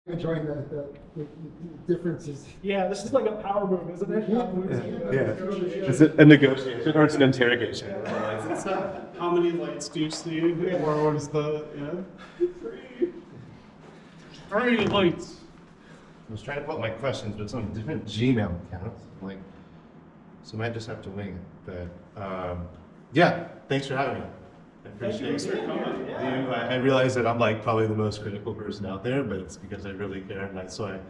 enjoying the differences. Yeah, this is like a power move, isn't it? Yeah. Is it a negotiation or it's an interrogation? How many lights do you see? Or what is the, Three lights. I was trying to put my questions, but it's on different Gmail accounts. So I might just have to wing it. But yeah, thanks for having me. I appreciate it. I realize that I'm probably the most critical person out there, but it's because I really care, and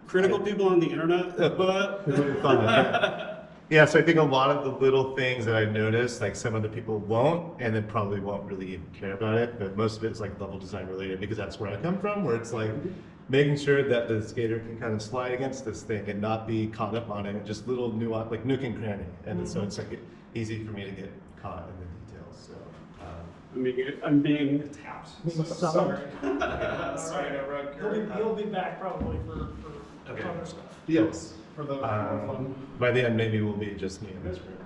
Critical people on the internet, but yeah. So I think a lot of the little things that I've noticed, some other people won't, and then probably won't really even care about it. But most of it is level design related, because that's where I come from, where it's making sure that the skater can kind of slide against this thing and not be caught up on it. Just little nuance, like nook and cranny, and so it's easy for me to get caught in the details. So. I'm being tapped. Sorry. Sorry, he'll be back probably for other stuff. Yes. For the fun. By the end, maybe we'll be just me in this room.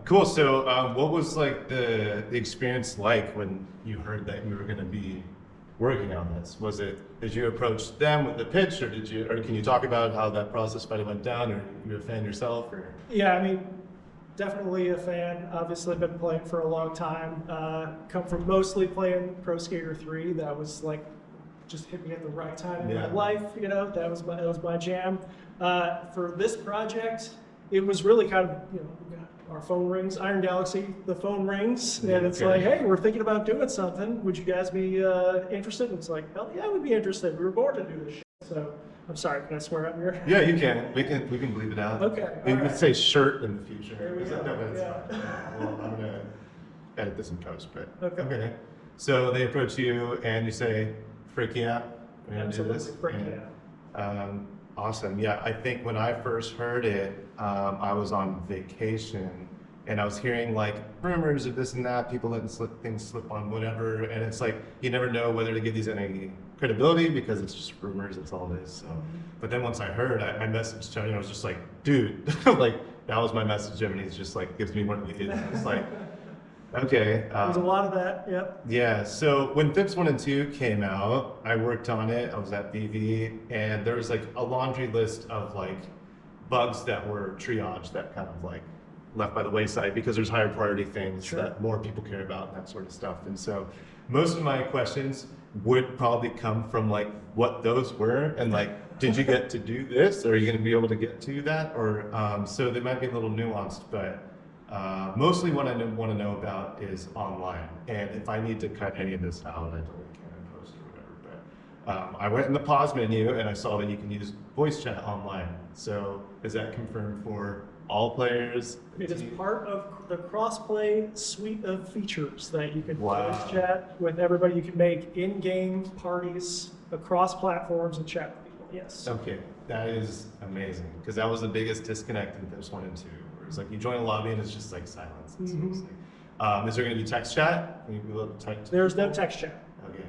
Cool. So, what was the experience like when you heard that you were going to be working on this? Did you approach them with the pitch, or can you talk about how that process might have went down, or you're a fan yourself, or? Yeah, I mean, definitely a fan. Obviously, been playing for a long time. Come from mostly playing Pro Skater 3. That was just hit me at the right time in my life. That was my jam. For this project, it was really kind of our phone rings. Iron Galaxy, the phone rings, and it's hey, we're thinking about doing something. Would you guys be interested? And it's hell yeah, we'd be interested. We were born to do this shit. So I'm sorry, can I swear on here? Yeah, you can. We can bleep it out. Okay. You can say shirt in the future. There we go. Well, I'm gonna edit this in post, but Okay. So they approach you and you say, "Frick yeah, we're gonna do this." Absolutely, frick yeah. Awesome. Yeah, I think when I first heard it, I was on vacation and I was hearing rumors of this and that, people letting things slip on whatever, and it's you never know whether to give these any credibility because it's just rumors. That's all it is. So, but then once I heard, I messaged Tony. I was just dude, that was my message to him, and he's just gives me one of these. It's okay. There's a lot of that. Yep. Yeah. So when THPS 1 and 2 came out, I worked on it. I was at BV, and there was a laundry list of bugs that were triaged, that kind of left by the wayside because there's higher priority things that more people care about, and that sort of stuff. And so most of my questions would probably come from what those were, and did you get to do this? Or are you going to be able to get to that? Or so they might be a little nuanced, but mostly what I want to know about is online. And if I need to cut any of this out, I totally can post it or whatever. But I went in the pause menu and I saw that you can use voice chat online. So is that confirmed for all players? It is part of the crossplay suite of features that you can voice chat with everybody. You can make in-game parties across platforms and chat with people. Yes. Okay, that is amazing, because that was the biggest disconnect in THPS 1 and 2. Where it's you join a lobby and it's just silence. And so is there going to be text chat? There's no text chat. Okay.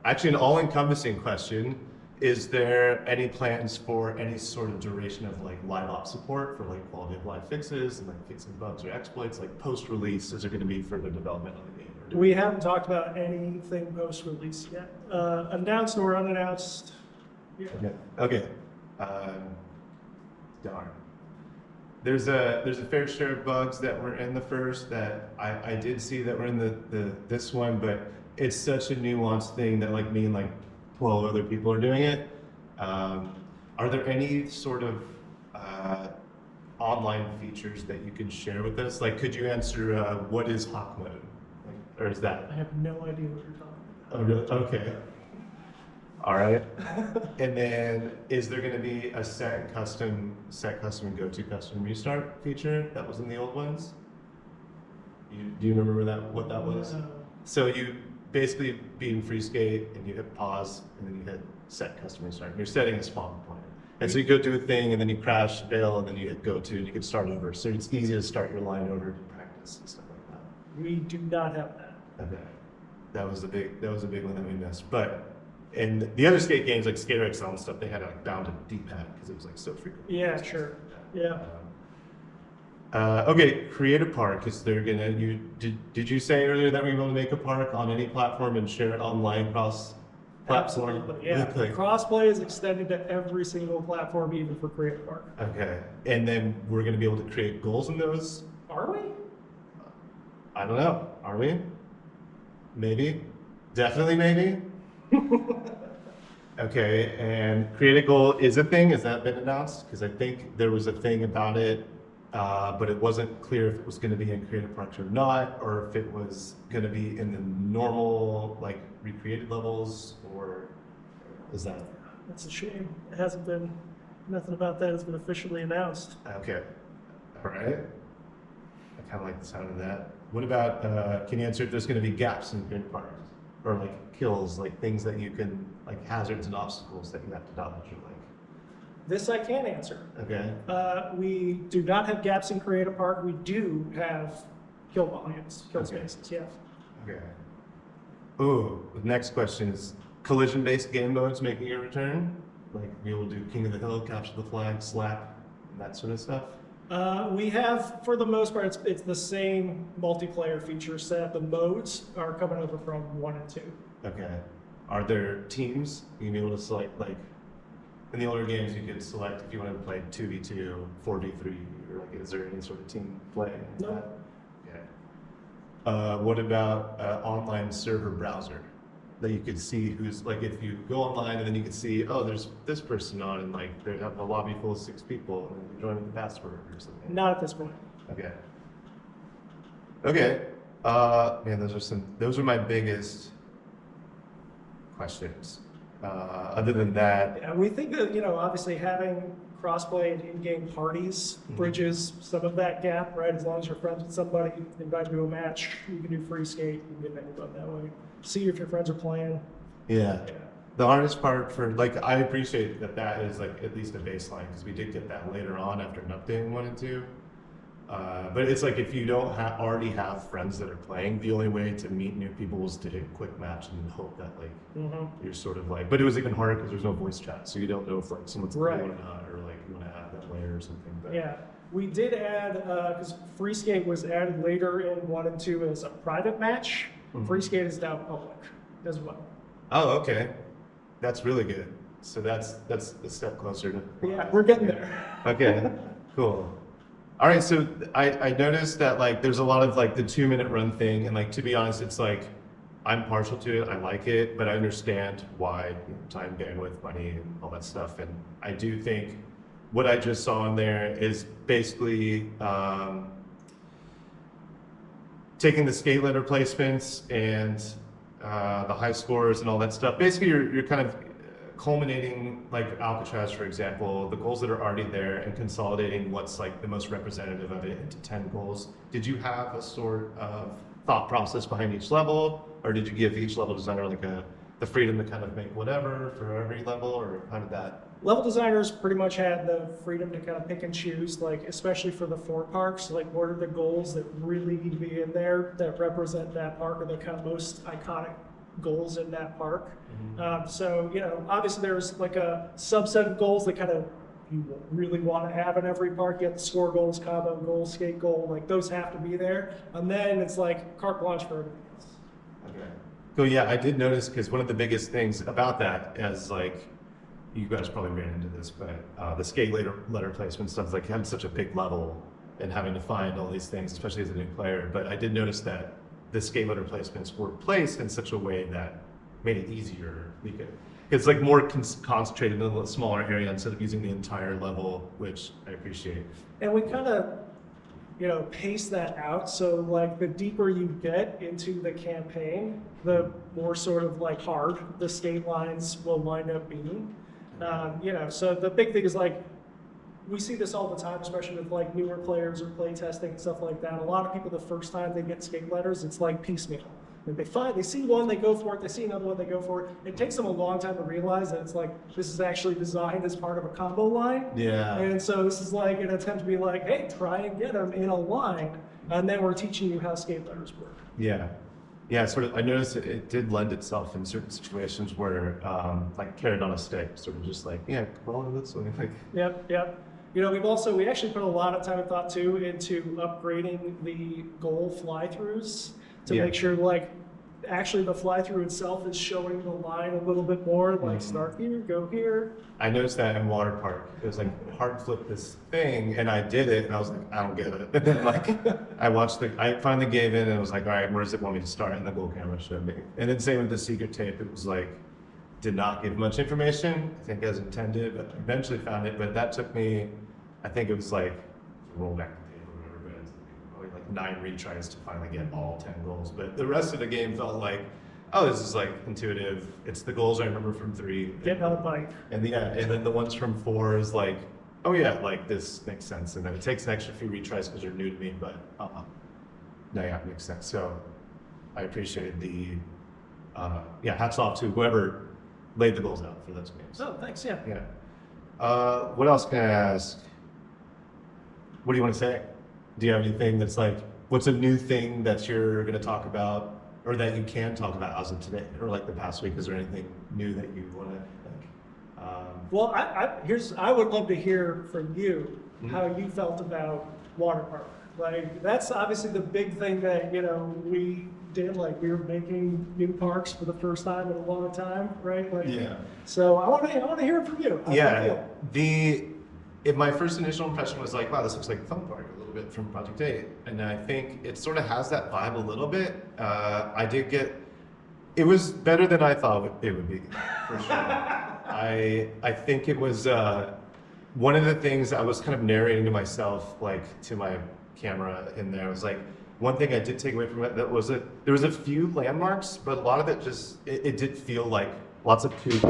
Actually, an all-encompassing question. Is there any plans for any sort of duration of live op support for quality of life fixes and fixing bugs or exploits post-release? Is there going to be further development on the game? We haven't talked about anything post-release yet. Announced or unannounced. Yeah. Okay. Darn. There's a fair share of bugs that were in the first that I did see that were in this one, but it's such a nuanced thing that me and 12 other people are doing it. Are there any sort of online features that you can share with us? Could you answer what is hawk mode? Or is that? I have no idea what you're talking about. Oh, really? Okay. All right. And then is there going to be a set custom and go to custom restart feature that was in the old ones? Do you remember what that was? No. So you basically being free skate and you hit pause and then you hit set custom restart. And you're setting a spawn point. And so you go do a thing and then you crash, fail, and then you hit go to and you can start over. So it's easy to start your line over to practice and stuff like that. We do not have that. Okay. That was a big one that we missed. But in the other skate games like Skater XL and stuff, they had bound to D-pad because it was so frequent. Yeah, sure. Yeah. Okay, create a park. Is there gonna did you say earlier that we were going to make a park on any platform and share it online cross platform? Absolutely, yeah. Okay. Crossplay is extended to every single platform, even for Creative Park. Okay, and then we're going to be able to create goals in those. Are we? I don't know. Are we? Maybe. Definitely maybe. Okay, and create a goal is a thing. Has that been announced? Because I think there was a thing about it, but it wasn't clear if it was going to be in Creative Parks or not, or if it was going to be in the normal, like, recreated levels, or is that? That's a shame. It hasn't been, nothing about that has been officially announced. Okay. All right. I kind of like the sound of that. What about, can you answer if there's going to be gaps in Creative Parks? Or like kills, like things that you can, like hazards and obstacles that you have to dodge, or like. This I can answer. Okay. We do not have gaps in Creative Park. We do have kill volumes, kill spaces, yes. Okay. Ooh, the next question is collision-based game modes making a return? Like be able to do King of the Hill, capture the flag, slap, and that sort of stuff? We have, for the most part, it's the same multiplayer feature set. The modes are coming over from 1 and 2. Okay. Are there teams you can be able to select, like, in the older games you could select if you wanted to play 2v2, 4v3, or like, is there any sort of team play? No. Okay. What about online server browser? That you could see who's, like, if you go online and then you can see, oh, there's this person on, and like they have a lobby full of 6 people, and you join with the password or something. Not at this point. Okay. Okay. Man, those are my biggest questions. Other than that, Yeah, we think that, obviously having crossplay and in-game parties bridges some of that gap, right? As long as you're friends with somebody, invite them to a match, you can do free skate, you can get anybody that way. See if your friends are playing. yeah. The hardest part for, like, I appreciate that is like at least a baseline, because we did get that later on after an update 1 and 2. But it's like if you don't already have friends that are playing, the only way to meet new people is to hit a quick match and hope that like you're sort of like. But it was even harder because there's no voice chat, so you don't know if like someone's Right. playing or not, or like you want to add that layer or something. But Yeah, we did add, because free skate was added later in 1 and 2 as a private match. Free skate is now public as well. Oh, okay, that's really good. So that's a step closer to. Yeah, we're getting there. Okay, cool. All right, so I noticed that like there's a lot of like the 2-minute run thing, and like to be honest, it's like I'm partial to it. I like it, but I understand why, time, bandwidth, money, and all that stuff. And I do think what I just saw in there is basically taking the skate letter placements and the high scores and all that stuff. Basically, you're kind of culminating, like Alcatraz, for example, the goals that are already there and consolidating what's like the most representative of it into 10 goals. Did you have a sort of thought process behind each level, or did you give each level designer like the freedom to kind of make whatever for every level, or how did that? Level designers pretty much had the freedom to kind of pick and choose, like especially for the 4 parks, like what are the goals that really need to be in there that represent that park, or the kind of most iconic goals in that park. So, obviously there's like a subset of goals that kind of you really want to have in every park. You have the score goals, combo goals, skate goal, like those have to be there. And then it's like carte blanche for everything else. Okay. Cool, yeah, I did notice, because one of the biggest things about that is like, you guys probably ran into this, but the skate letter placement stuff, like having such a big level and having to find all these things, especially as a new player. But I did notice that the skate letter placements were placed in such a way that made it easier. It's like more concentrated in a smaller area instead of using the entire level, which I appreciate. And we kind of, pace that out. So like the deeper you get into the campaign, the more sort of like hard the skate lines will wind up being. So the big thing is like, we see this all the time, especially with like newer players or play testing and stuff like that. A lot of people, the first time they get skate letters, it's like piecemeal. And they see one, they go for it, they see another one, they go for it. It takes them a long time to realize that it's like, this is actually designed as part of a combo line. Yeah. And so this is like an attempt to be like, hey, try and get them in a line. And then we're teaching you how skate letters work. Yeah. Yeah, sort of. I noticed it did lend itself in certain situations where, like carrot on a stick, sort of just like, yeah, well, that's like. Yep. You know, we actually put a lot of time and thought too into upgrading the goal fly-throughs to make sure like actually the fly-through itself is showing the line a little bit more, like start here, go here. I noticed that in water park. It was like hard flip this thing, and I did it, and I was like, I don't get it. And then like I finally gave in, and I was like, all right, where does it want me to start? And the goal camera showed me. And then same with the secret tape. It was like, did not give much information, I think as intended, but eventually found it. But that took me, I think it was like, roll back the tape or whatever, but it's probably like 9 retries to finally get all 10 goals. But the rest of the game felt like, oh, this is like intuitive. It's the goals I remember from 3. Get on the bike. And then the ones from 4 is like, oh yeah, like this makes sense. And then it takes an extra few retries because they're new to me, but no, yeah, it makes sense. So I appreciated the, hats off to whoever laid the goals out for those games. Oh, thanks, yeah. Yeah. What else can I ask? What do you want to say? Do you have anything that's like, what's a new thing that you're going to talk about or that you can talk about as of today or like the past week? Is there anything new that you want to like? Well, I would love to hear from you how you felt about water park. Like that's obviously the big thing that, you know, we did, like we were making new parks for the first time in a long time, right? Like, Yeah. So I want to hear it from you. How do you feel? My first initial impression was like, wow, this looks like a fun park a little bit from Project 8. And I think it sort of has that vibe a little bit. It was better than I thought it would be, for sure. I think it was one of the things I was kind of narrating to myself, like to my camera in there, was like, one thing I did take away from it, that was there was a few landmarks, but a lot of it just, it did feel like lots of tube,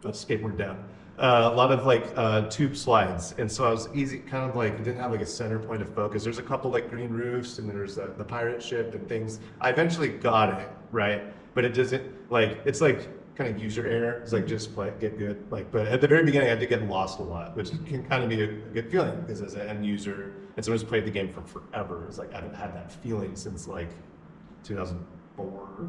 skateboard down, a lot of like tube slides. And so I was kind of like, it didn't have like a center point of focus. There's a couple like green roofs and there's the pirate ship and things. I eventually got it, right? But it doesn't, like, it's like kind of user error. It's like, just play, get good. Like, but at the very beginning I did get lost a lot, which can kind of be a good feeling because as an end user, and someone who's played the game for forever, it's like I haven't had that feeling since like 2004,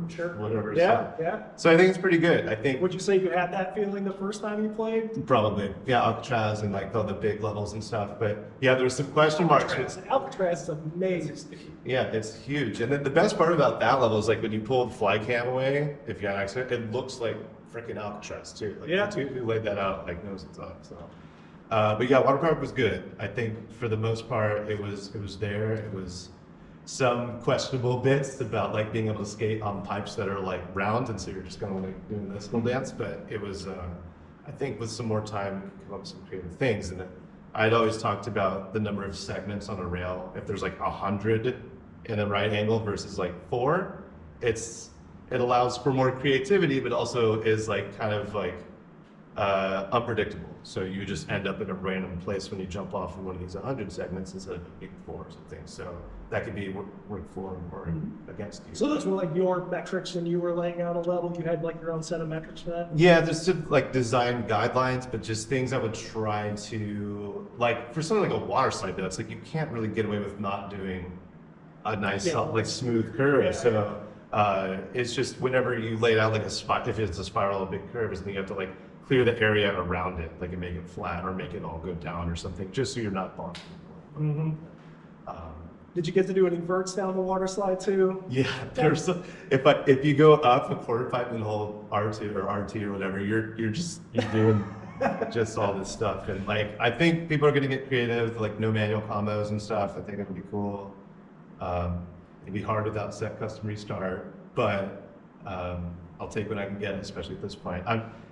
Sure. whatever. Yeah, so, yeah. So I think it's pretty good. I think Would you say you had that feeling the first time you played? probably, yeah, Alcatraz and like all the big levels and stuff. But yeah, there's some question marks. Alcatraz is amazing. Yeah, it's huge. And then the best part about that level is like when you pull the fly cam away, if you got an accident, it looks like freaking Alcatraz too. Like yeah. The dude who laid that out like knows what's up. So, but yeah, water park was good. I think for the most part, it was there. It was some questionable bits about like being able to skate on pipes that are like round, and so you're just kind of like doing this little dance. But it was, I think, with some more time, we can come up with some creative things. And I'd always talked about the number of segments on a rail. If there's like 100 in a right angle versus like 4, it allows for more creativity, but also is like kind of like unpredictable. So you just end up in a random place when you jump off of one of these 100 segments instead of being 4 or something. So that could be work for or against you. So those were like your metrics when you were laying out a level. You had like your own set of metrics for that. Yeah, there's some like design guidelines, but just things I would try to, like for something like a water slide, though, it's like you can't really get away with not doing a nice like smooth curve. Yeah. So it's just whenever you lay it out like a spot, if it's a spiral of big curves, then you have to like clear the area around it, like and make it flat or make it all go down or something, just so you're not bumping. Mm-hmm. Did you get to do any verts down the water slide too? Yeah, there's some, if you go up a quarter pipe and hold R2 or RT or whatever, you're doing just all this stuff. And like I think people are gonna get creative, like no manual combos and stuff. I think it would be cool. It'd be hard without set custom restart, but I'll take what I can get, especially at this point.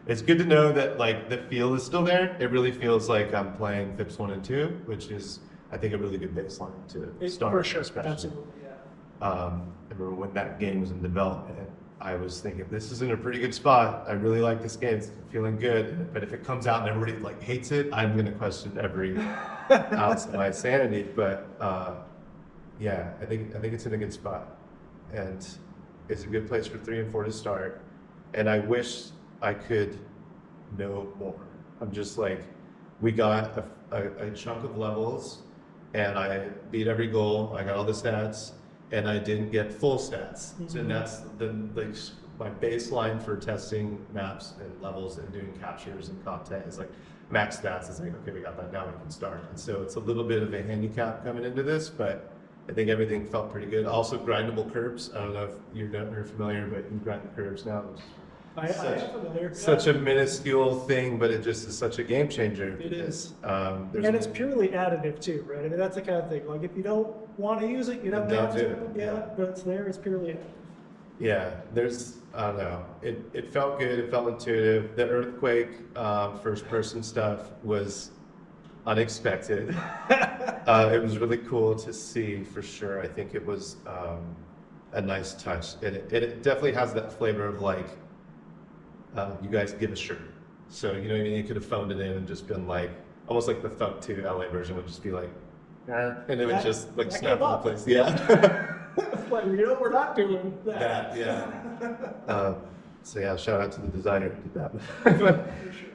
It's good to know that like the feel is still there. It really feels like I'm playing THPS 1 and 2, which is I think a really good baseline to start. For sure, especially. absolutely, yeah. I remember when that game was in development, I was thinking, this is in a pretty good spot. I really like this game, it's feeling good. But if it comes out and everybody like hates it, I'm gonna question every ounce of my sanity. But yeah, I think it's in a good spot. And it's a good place for 3 and 4 to start. And I wish I could know more. I'm just like, we got a chunk of levels and I beat every goal. I got all the stats and I didn't get full stats. So that's the like my baseline for testing maps and levels and doing captures and content is like max stats. It's like, okay, we got that, now we can start. And so it's a little bit of a handicap coming into this, but I think everything felt pretty good. Also grindable curbs. I don't know if you're familiar, but you can grind the curbs now. I am familiar. Such a minuscule thing, but it just is such a game changer. It is. And And it's purely additive too, right? I mean, that's the kind of thing. Like if you don't want to use it, you don't have to. Yeah, but it's there. It's purely additive. Yeah, I don't know. It felt good. It felt intuitive. The earthquake first person stuff was unexpected. It was really cool to see for sure. I think it was a nice touch. It definitely has that flavor of like, you guys give a shirt. So, you know what I mean? You could have phoned it in and just been like, almost like the Thug 2 LA version would just be like, and it would just like snap into place. Yeah. Like, we're not doing that. Yeah. So yeah, shout out to the designer who did that.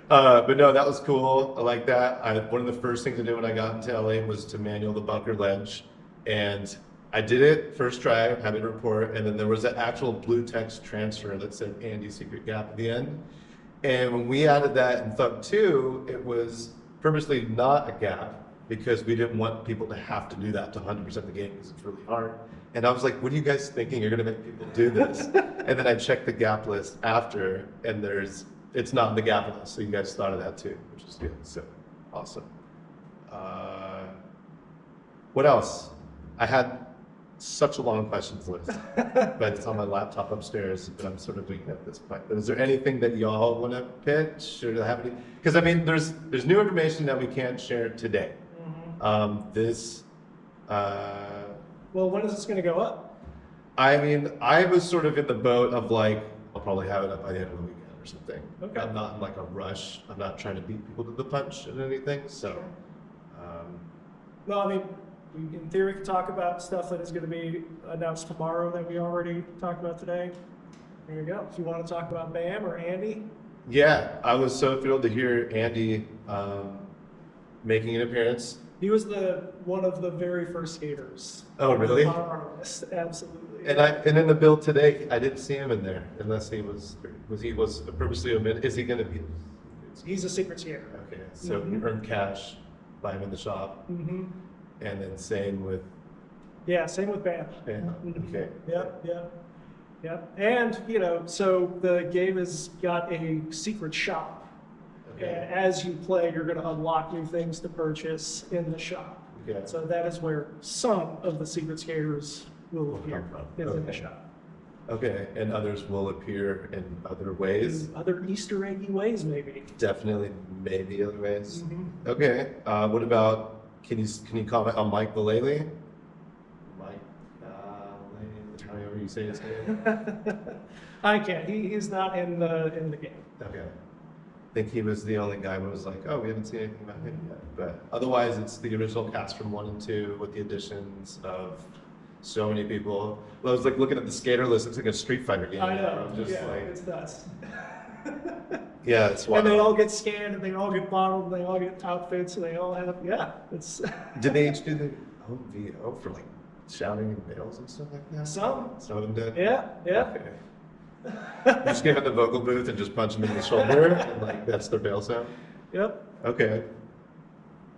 But no, that was cool. I like that. One of the first things I did when I got into LA was to manual the bunker ledge. And I did it first try, having a report, and then there was an actual blue text transfer that said Andy's secret gap at the end. And when we added that in Thug 2, it was purposely not a gap because we didn't want people to have to do that to 100% of the game because it's really hard. And I was like, what are you guys thinking? You're gonna make people do this? And then I checked the gap list after, and it's not in the gap list. So you guys thought of that too, which is good. So awesome. What else? I had such a long questions list, but it's on my laptop upstairs, but I'm sort of doing it at this point. But is there anything that y'all want to pitch or have any? Because I mean, there's new information that we can't share today. Well, when is this going to go up? I mean, I was sort of in the boat of like, I'll probably have it up by the end of the weekend or something. Okay. I'm not in like a rush. I'm not trying to beat people to the punch or anything. So, Well, I mean, we in theory could talk about stuff that is going to be announced tomorrow that we already talked about today. There you go. If you want to talk about Bam or Andy. yeah, I was so thrilled to hear Andy making an appearance. He was one of the very first skaters. Oh, really? On our list, absolutely. And in the build today, I didn't see him in there unless he was purposely omitted. Is he going to be? He's a secret skater. Okay, so you earn cash, buy him in the shop, Mm-hmm. and then same with. Yeah, same with Bam. Yeah. Okay. Yep. And, so the game has got a secret shop. Okay. And as you play, you're going to unlock new things to purchase in the shop. Okay. So that is where some of the secret skaters will appear, is in the Okay. shop. Okay, and others will appear in other ways. Other Easter eggy ways, maybe. Definitely, maybe other ways. Mhm. Okay. What about? Can you comment on Mike Vallely? Mike, however you say his name. I can't. He's not in the game. Okay. I think he was the only guy who was like, oh, we haven't seen anything about him yet. But otherwise, it's the original cast from 1 and 2 with the additions of so many people. Well, I was like looking at the skater list. It's like a Street Fighter game. I know. I'm just yeah, like, it's nuts. yeah, it's wild. And they all get scanned, and they all get bottled, and they all get outfits, and they all have, it's Did they each do the home VO for like shouting in males and stuff like that? some. Some of them did? Yeah. Okay. You just give them the vocal booth and just punch them in the shoulder, and like that's their bail sound? Yep. Okay.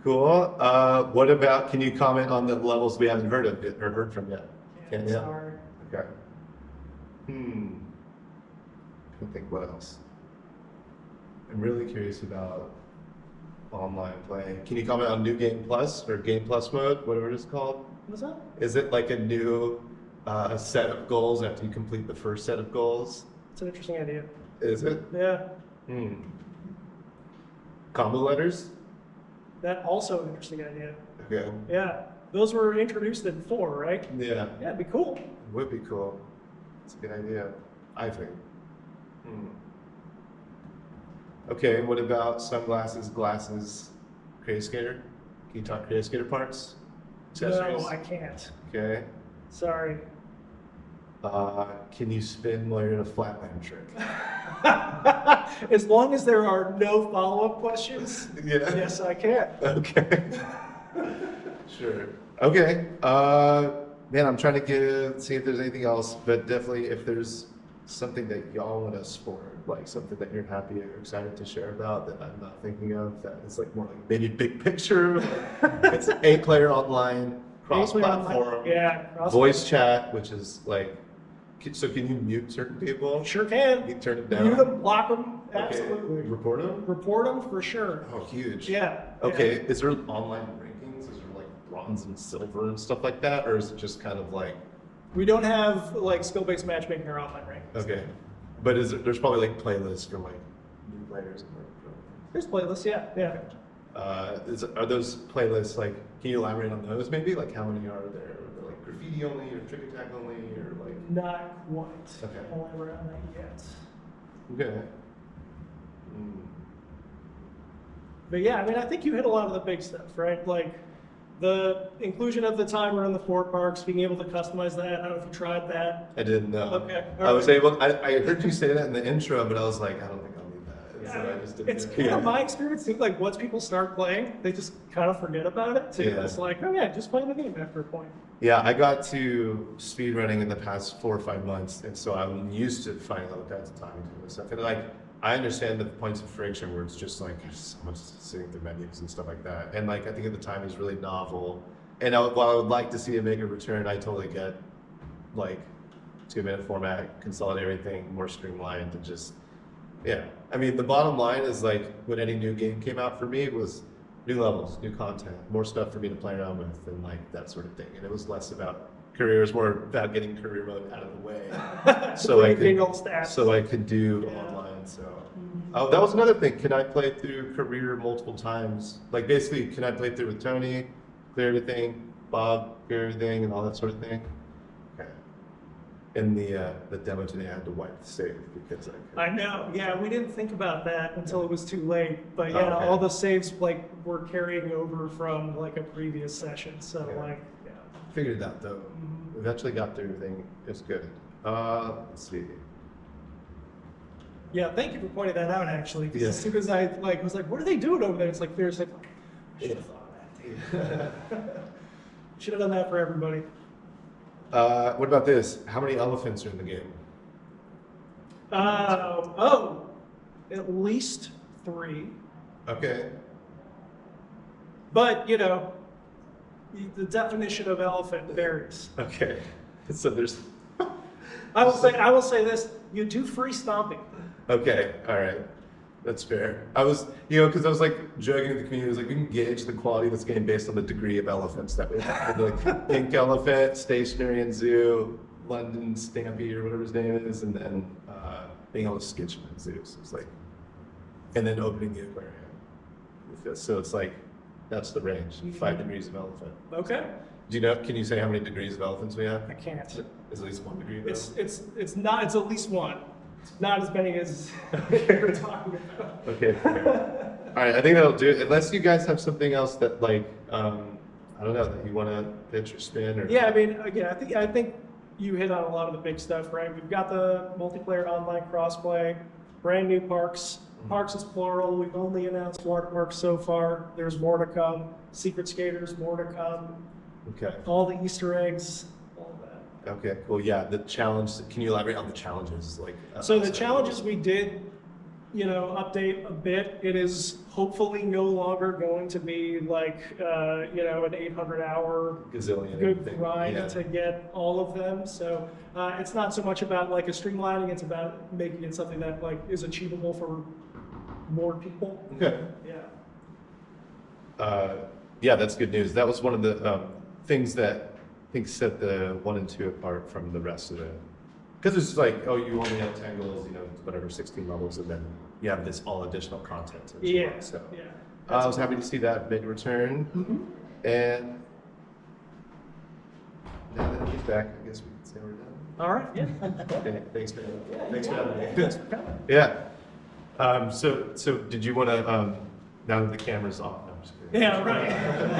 Cool. What about, can you comment on the levels we haven't heard of or heard from yet? Can you? Sorry. Okay. I think what else? I'm really curious about online play. Can you comment on New Game Plus or Game Plus mode, whatever it is called? What's that? Is it like a new set of goals after you complete the first set of goals? It's an interesting idea. Is it? Yeah. Combo letters? That also an interesting idea. Okay. Yeah. Those were introduced in 4, right? Yeah. Yeah, it'd be cool. Would be cool. It's a good idea, I think. Okay, what about sunglasses, glasses, Creative Skater? Can you talk Creative Skater parts? Accessories? No, I can't. Okay. Sorry. Can you spin while you're in a flatland trick? As long as there are no follow-up questions, Yeah. yes, I can. Okay. Sure. Okay. Man, I'm trying to see if there's anything else, but definitely if there's something that y'all want to sport, like something that you're happy or excited to share about that I'm not thinking of, that is like more like maybe big picture, like it's 8-player online, cross-platform, Yeah, voice chat, which is like, so can you mute certain people? Sure can. You turn it down? Mute them, block them, Okay. absolutely. Report them? Report them for sure. Oh, huge. Yeah. Okay, yeah. is there online rankings? Is there like bronze and silver and stuff like that? Or is it just kind of like, We don't have like skill-based matchmaking or online rankings. okay. But there's probably like playlists for like new players and like, There's playlists, yeah, yeah. are those playlists like, can you elaborate on those maybe? Like how many are there? Are they like graffiti only or trick attack only or like? Not quite. Okay. Only around that yet. Okay. Mm. But yeah, I mean, I think you hit a lot of the big stuff, right? Like the inclusion of the timer in the four parks, being able to customize that. I don't know if you tried that. I didn't know. Okay. I was able, I heard you say that in the intro, but I was like, I don't think I'll need that. And so Yeah, I just didn't it's do it. kind of my experience. Too, like once people start playing, they just kind of forget about it. So Yeah. it's like, oh yeah, just play the game after a point. Yeah, I got to speedrunning in the past 4 or 5 months, and so I'm used to finding all the kinds of timing to and stuff. And like, I understand the points of friction where it's just like there's so much sitting through menus and stuff like that. And like, I think at the time is really novel. And while I would like to see it make a return, I totally get like 2-minute format, consolidate everything, more streamlined, and just yeah. I mean, the bottom line is like when any new game came out for me, it was new levels, new content, more stuff for me to play around with, and like that sort of thing. And it was less about careers, more about getting career mode out of the way, so I could do Yeah. online. So that was another thing. Can I play through career multiple times? Like basically, can I play through with Tony, clear everything, Bob, clear everything, and all that sort of thing? Okay. In the demo today, I had to wipe the save because I know. Yeah, we didn't think about that until it was too late. But yeah, Okay. all the saves like were carrying over from like a previous session. So Okay. like, yeah. figured it out though. Mhm. Eventually got through everything. It's good. Let's see. Yeah, thank you for pointing that out. Actually, 'cause Yeah. as soon as I like was like, what are they doing over there? It's like there's like, I should have thought of that. Should have done that for everybody. What about this? How many elephants are in the game? Oh, at least 3. Okay. But you know, the definition of elephant varies. Okay. So there's. I will say this: you do free stomping. Okay. All right. That's fair. I was, because I was like joking with the community. I was like, we can gauge the quality of this game based on the degree of elephants that we have. Like pink elephant, stationary and zoo, London Stampy or whatever his name is, and then being able to sketch him in zoos. It's like, and then opening the aquarium. So it's like, that's the range. 5 degrees of elephant. Okay. Do you know? Can you say how many degrees of elephants we have? I can't. Is at least 1 degree. Though? It's not. It's at least 1. It's not as many as you're talking about. Okay. All right. I think that'll do it. Unless you guys have something else that like, I don't know, that you want to pitch or spin or. Yeah, I mean, again, I think you hit on a lot of the big stuff, right? We've got the multiplayer online crossplay, brand new parks. Parks is plural. We've only announced water parks so far. There's more to come. Secret skaters, more to come. Okay. All the Easter eggs, all of that. Okay. Cool. Yeah. The challenge. Can you elaborate on the challenges? Like. So the challenges we did, update a bit. It is hopefully no longer going to be like, an 800-hour Gazillion. good everything. grind Yeah. to get all of them. So it's not so much about like a streamlining. It's about making it something that like is achievable for more people. Okay. Yeah. Yeah, that's good news. That was one of the things that I think set the 1 and 2 apart from the rest of it. Because it's like, oh, you only have 10 goals, whatever, 16 levels, and then you have this all additional content. To Yeah. explore. So Yeah. I was happy to see that make a return. Mhm. And now that he's back, I guess we can say we're done. All right. Yeah. Okay, thanks, man. Thanks for having me. Thanks for coming. Yeah. So did you want to, now that the camera's off, no, I'm just kidding. Yeah. Right.